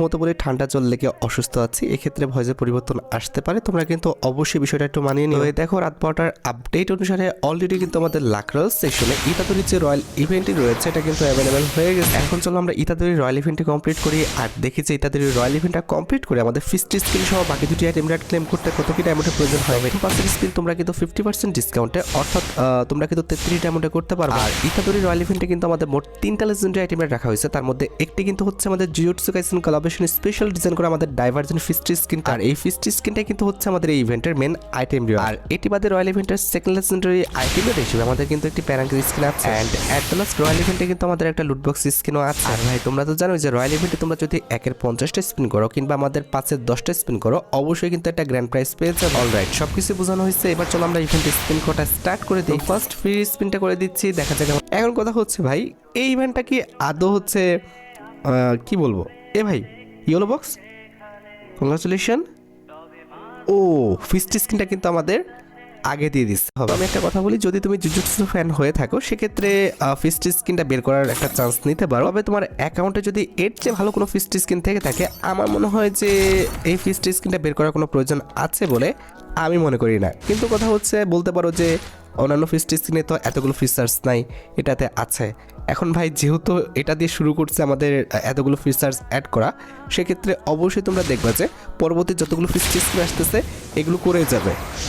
মতো বলে ঠান্ডা জল লেগে অসুস্থ আছি, এক্ষেত্রে ভয়েসের পরিবর্তন আসতে পারে, তোমরা কিন্তু অবশ্যই বিষয়টা একটু মানিয়ে নিও। দেখো রাত 12টার আপডেট অনুসারে অলরেডি কিন্তু আমাদের লাকরাল সেকশনে ইতাদুরির যে রয়্যাল ইভেন্টটি রয়েছে এটা কিন্তু অ্যাভেলেবেল হয়ে গেছে। এখন চলো আমরা ইতাদুরি রয়্যাল ইভেন্টটি কমপ্লিট করি। আর দেখি যে ইতাদুরি রয়্যাল ইভেন্টটা কমপ্লিট করে আমাদের ফিস্ট স্কিন সহ বাকি দুটি আইটেম রেট ক্লেম করতে কত কি ডায়মন্ডের প্রয়োজন হয়। 2% স্পিন তোমরা কিন্তু 50% ডিসকাউন্টে, অর্থাৎ তোমরা কিন্তু 33 ডায়মন্ডে করতে পারবে। আর ইতাদুরি রয়্যাল ইভেন্টে কিন্তু আমাদের মোট 3টা লেজেন্ডারি আইটেম রাখা হয়েছে, তার মধ্যে একটি কিন্তু হচ্ছে আমাদের jujutsu Kaisen collaboration special design করা আমাদের ডাইভারজেন্ট ফিস্ট স্কিন। আর এই ফিস্ট স্কিনটা কিন্তু হচ্ছে আমাদের এই ইভেন্টের মেন আইটেম। আর এটি বাদে রয়্যাল ইভেন্টের সেকেন্ড লেজেন্ডারি আইটেমের হিসেবে আমাদের কিন্তু একটি প্যারাঙ্কের স্কিন আছে। And at the last royal ইভেন্টে কিন্তু আমাদের একটা লুটবক্স স্কিনও আছে। আর ভাই তোমরা তো জানো যে রয়্যাল ইভেন্টে তোমরা যদি 1-এর 50টা স্পিন করো কিংবা আমাদের 5-এর 10টা স্পিন করো অবশ্যই কিন্তু একটা গ্র্যান্ড প্রাইজ পেয়ে যাবে। অলরাইট, সবকিছু বোঝানো হয়েছে, এবার চলো আমরা ইভেন্টে স্পিন করাটা স্টার্ট করে দিই। ফার্স্ট ফ্রি স্পিনটা করে দিচ্ছি, দেখা যাক। এখন কথা হচ্ছে ভাই এই ইভেন্টটা কি আদৌ হচ্ছে কি বলবো, এ ভাই ইয়েলো বক্স, কংগ্রাচুলেশন। ও ফিস্ট স্কিনটা কিন্তু আমাদের আগে দিয়ে দিচ্ছে হবে। আমি একটা কথা বলি, যদি তুমি জুজুৎসু ফ্যান হয়ে থাকো সেক্ষেত্রে ফিস্ট স্কিনটা বের করার একটা চান্স নিতে পারো। তবে তোমার অ্যাকাউন্টে যদি এর চেয়ে ভালো কোনো ফিস্ট স্কিন থেকে থাকে আমার মনে হয় যে এই ফিস্ট স্কিনটা বের করার কোনো প্রয়োজন আছে বলে আমি মনে করি না। কিন্তু কথা হচ্ছে বলতে পারো যে অন্যান্য ফিস্ট স্কিনে তো এতগুলো ফিচার্স নাই, এটাতে আছে। এখন ভাই যেহেতু এটা দিয়ে শুরু করছে আমাদের এতগুলো ফিচার্স অ্যাড করা, সেক্ষেত্রে অবশ্যই তোমরা দেখবা যে পরবর্তী যতগুলো ফিস্ট স্কিন আসতেছে এগুলো করে যাবে। তো